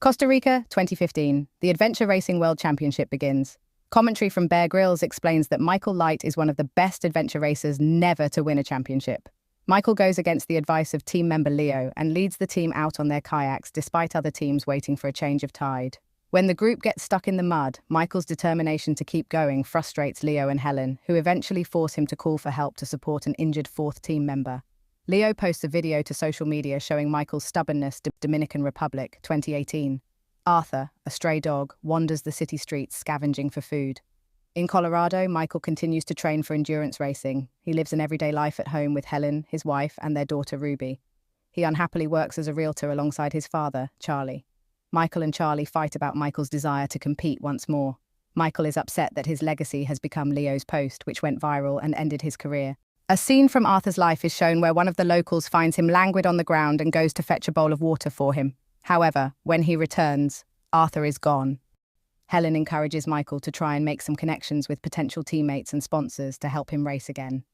Costa Rica, 2015. The Adventure Racing World Championship begins. Commentary from Bear Grylls explains that Michael Light is one of the best adventure racers never to win a championship. Michael goes against the advice of team member Leo and leads the team out on their kayaks despite other teams waiting for a change of tide. When the group gets stuck in the mud, Michael's determination to keep going frustrates Leo and Helen, who eventually force him to call for help to support an injured fourth team member. Leo posts a video to social media showing Michael's stubbornness. Dominican Republic, 2018. Arthur, a stray dog, wanders the city streets scavenging for food. In Colorado, Michael continues to train for endurance racing. He lives an everyday life at home with Helen, his wife, and their daughter Ruby. He unhappily works as a realtor alongside his father, Charlie. Michael and Charlie fight about Michael's desire to compete once more. Michael is upset that his legacy has become Leo's post, which went viral and ended his career. A scene from Arthur's life is shown where one of the locals finds him languid on the ground and goes to fetch a bowl of water for him. However, when he returns, Arthur is gone. Helen encourages Michael to try and make some connections with potential teammates and sponsors to help him race again.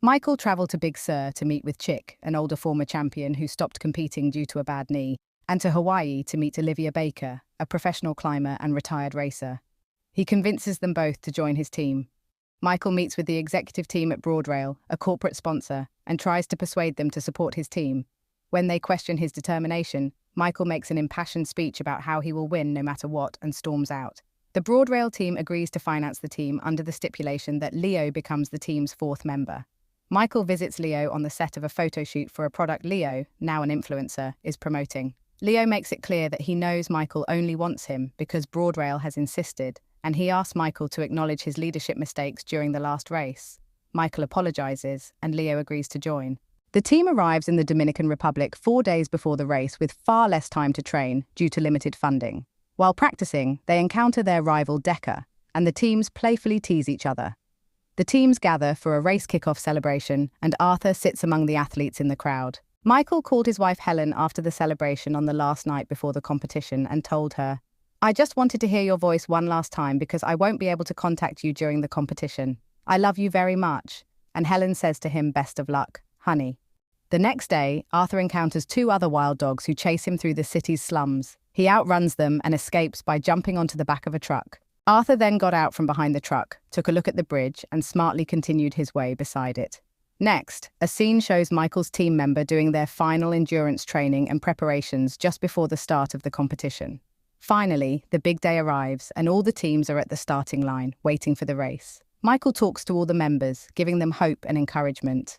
Michael travelled to Big Sur to meet with Chick, an older former champion who stopped competing due to a bad knee, and to Hawaii to meet Olivia Baker, a professional climber and retired racer. He convinces them both to join his team. Michael meets with the executive team at Broadrail, a corporate sponsor, and tries to persuade them to support his team. When they question his determination, Michael makes an impassioned speech about how he will win no matter what and storms out. The Broadrail team agrees to finance the team under the stipulation that Leo becomes the team's fourth member. Michael visits Leo on the set of a photo shoot for a product Leo, now an influencer, is promoting. Leo makes it clear that he knows Michael only wants him because Broadrail has insisted, and he asks Michael to acknowledge his leadership mistakes during the last race. Michael apologizes, and Leo agrees to join. The team arrives in the Dominican Republic 4 days before the race with far less time to train due to limited funding. While practicing, they encounter their rival Deca, and the teams playfully tease each other. The teams gather for a race kickoff celebration, and Arthur sits among the athletes in the crowd. Michael called his wife Helen after the celebration on the last night before the competition and told her, "I just wanted to hear your voice one last time because I won't be able to contact you during the competition. I love you very much." And Helen says to him, "Best of luck, honey." The next day, Arthur encounters 2 other wild dogs who chase him through the city's slums. He outruns them and escapes by jumping onto the back of a truck. Arthur then got out from behind the truck, took a look at the bridge, and smartly continued his way beside it. Next, a scene shows Michael's team member doing their final endurance training and preparations just before the start of the competition. Finally, the big day arrives, and all the teams are at the starting line, waiting for the race. Michael talks to all the members, giving them hope and encouragement.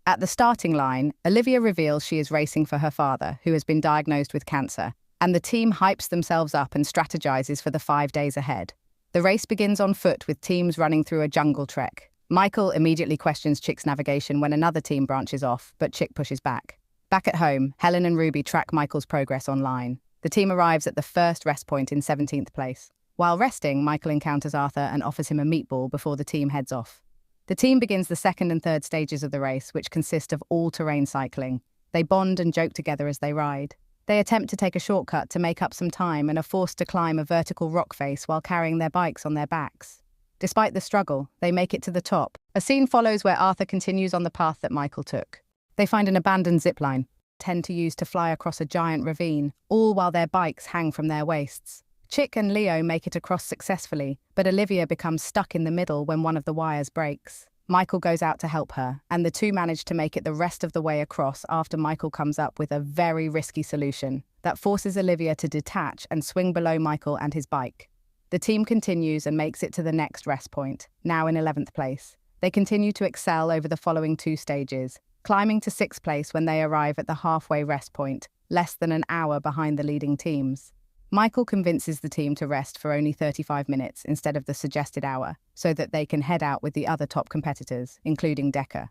At the starting line, Olivia reveals she is racing for her father, who has been diagnosed with cancer, and the team hypes themselves up and strategizes for the 5 days ahead. The race begins on foot with teams running through a jungle trek. Michael immediately questions Chick's navigation when another team branches off, but Chick pushes back. Back at home, Helen and Ruby track Michael's progress online. The team arrives at the first rest point in 17th place. While resting, Michael encounters Arthur and offers him a meatball before the team heads off. The team begins the second and third stages of the race, which consist of all-terrain cycling. They bond and joke together as they ride. They attempt to take a shortcut to make up some time and are forced to climb a vertical rock face while carrying their bikes on their backs. Despite the struggle, they make it to the top. A scene follows where Arthur continues on the path that Michael took. They find an abandoned zipline, tend to use to fly across a giant ravine, all while their bikes hang from their waists. Chick and Leo make it across successfully, but Olivia becomes stuck in the middle when one of the wires breaks. Michael goes out to help her, and the two manage to make it the rest of the way across after Michael comes up with a very risky solution that forces Olivia to detach and swing below Michael and his bike. The team continues and makes it to the next rest point, now in 11th place. They continue to excel over the following 2 stages, climbing to 6th place when they arrive at the halfway rest point, less than an hour behind the leading teams. Michael convinces the team to rest for only 35 minutes instead of the suggested hour, so that they can head out with the other top competitors, including Deca.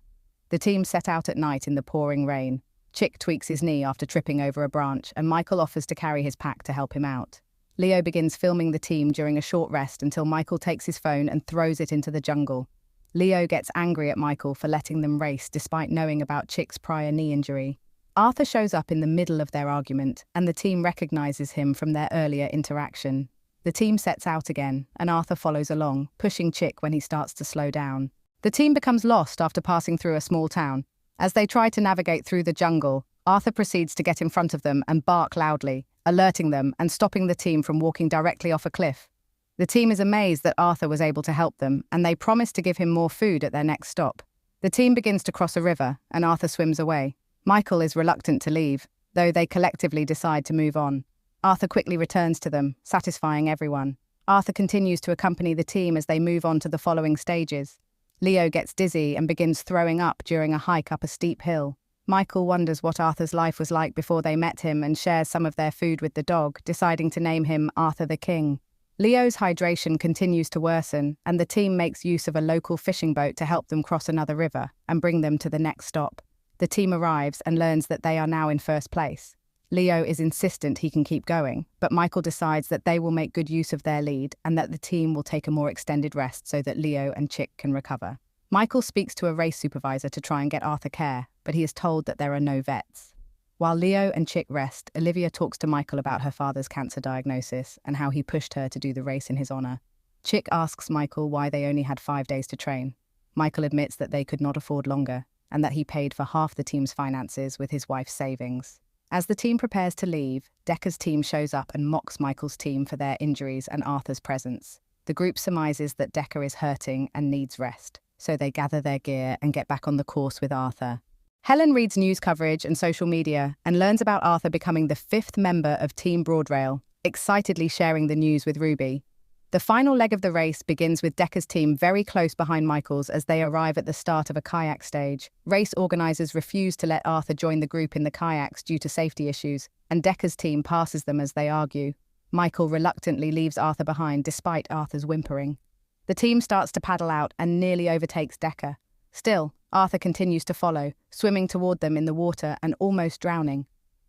The team set out at night in the pouring rain. Chick tweaks his knee after tripping over a branch, and Michael offers to carry his pack to help him out. Leo begins filming the team during a short rest until Michael takes his phone and throws it into the jungle. Leo gets angry at Michael for letting them race despite knowing about Chick's prior knee injury. Arthur shows up in the middle of their argument, and the team recognizes him from their earlier interaction. The team sets out again, and Arthur follows along, pushing Chick when he starts to slow down. The team becomes lost after passing through a small town. As they try to navigate through the jungle, Arthur proceeds to get in front of them and bark loudly, alerting them and stopping the team from walking directly off a cliff. The team is amazed that Arthur was able to help them, and they promise to give him more food at their next stop. The team begins to cross a river, and Arthur swims away. Michael is reluctant to leave, though they collectively decide to move on. Arthur quickly returns to them, satisfying everyone. Arthur continues to accompany the team as they move on to the following stages. Leo gets dizzy and begins throwing up during a hike up a steep hill. Michael wonders what Arthur's life was like before they met him and shares some of their food with the dog, deciding to name him Arthur the King. Leo's hydration continues to worsen, and the team makes use of a local fishing boat to help them cross another river and bring them to the next stop. The team arrives and learns that they are now in first place. Leo is insistent he can keep going, but Michael decides that they will make good use of their lead and that the team will take a more extended rest so that Leo and Chick can recover. Michael speaks to a race supervisor to try and get Arthur care, but he is told that there are no vets. While Leo and Chick rest, Olivia talks to Michael about her father's cancer diagnosis and how he pushed her to do the race in his honor. Chick asks Michael why they only had 5 days to train. Michael admits that they could not afford longer and that he paid for half the team's finances with his wife's savings. As the team prepares to leave, Decker's team shows up and mocks Michael's team for their injuries and Arthur's presence. The group surmises that Decker is hurting and needs rest, so they gather their gear and get back on the course with Arthur. Helen reads news coverage and social media and learns about Arthur becoming the 5th member of Team Broadrail, excitedly sharing the news with Ruby. The final leg of the race begins with Decker's team very close behind Michael's as they arrive at the start of a kayak stage. Race organizers refuse to let Arthur join the group in the kayaks due to safety issues, and Decker's team passes them as they argue. Michael reluctantly leaves Arthur behind despite Arthur's whimpering. The team starts to paddle out and nearly overtakes Decker. Still, Arthur continues to follow, swimming toward them in the water and almost drowning.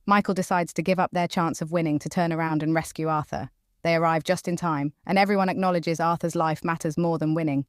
Michael decides to give up their chance of winning to turn around and rescue Arthur. They arrive just in time, and everyone acknowledges Arthur's life matters more than winning.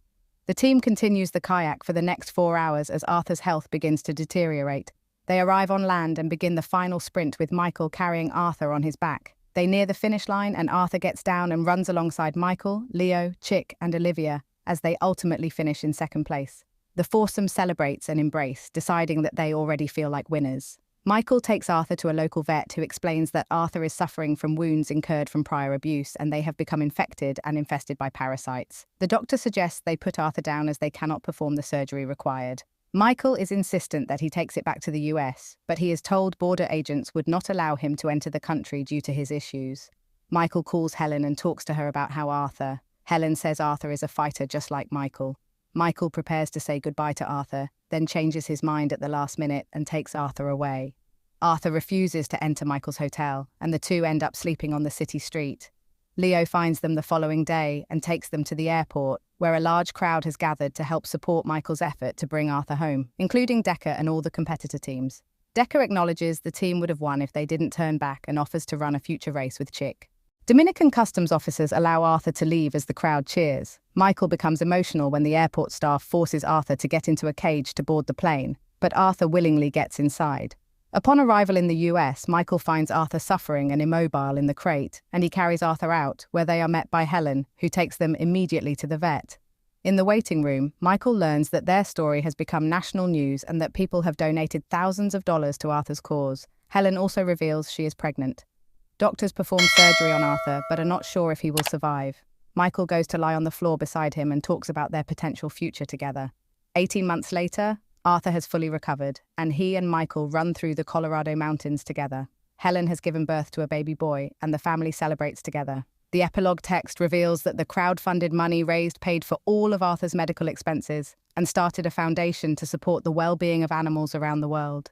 The team continues the kayak for the next 4 hours as Arthur's health begins to deteriorate. They arrive on land and begin the final sprint with Michael carrying Arthur on his back. They near the finish line and Arthur gets down and runs alongside Michael, Leo, Chick, and Olivia as they ultimately finish in second place. The foursome celebrates and embrace, deciding that they already feel like winners. Michael takes Arthur to a local vet who explains that Arthur is suffering from wounds incurred from prior abuse and they have become infected and infested by parasites. The doctor suggests they put Arthur down as they cannot perform the surgery required. Michael is insistent that he takes it back to the US, but he is told border agents would not allow him to enter the country due to his issues. Michael calls Helen and talks to her about Helen says Arthur is a fighter just like Michael. Michael prepares to say goodbye to Arthur, then changes his mind at the last minute and takes Arthur away. Arthur refuses to enter Michael's hotel, and the two end up sleeping on the city street. Leo finds them the following day and takes them to the airport, where a large crowd has gathered to help support Michael's effort to bring Arthur home, including Decker and all the competitor teams. Decker acknowledges the team would have won if they didn't turn back and offers to run a future race with Chick. Dominican customs officers allow Arthur to leave as the crowd cheers. Michael becomes emotional when the airport staff forces Arthur to get into a cage to board the plane, but Arthur willingly gets inside. Upon arrival in the US, Michael finds Arthur suffering and immobile in the crate, and he carries Arthur out, where they are met by Helen, who takes them immediately to the vet. In the waiting room, Michael learns that their story has become national news and that people have donated thousands of dollars to Arthur's cause. Helen also reveals she is pregnant. Doctors perform surgery on Arthur, but are not sure if he will survive. Michael goes to lie on the floor beside him and talks about their potential future together. 18 months later, Arthur has fully recovered, and he and Michael run through the Colorado mountains together. Helen has given birth to a baby boy, and the family celebrates together. The epilogue text reveals that the crowd-funded money raised paid for all of Arthur's medical expenses and started a foundation to support the well-being of animals around the world.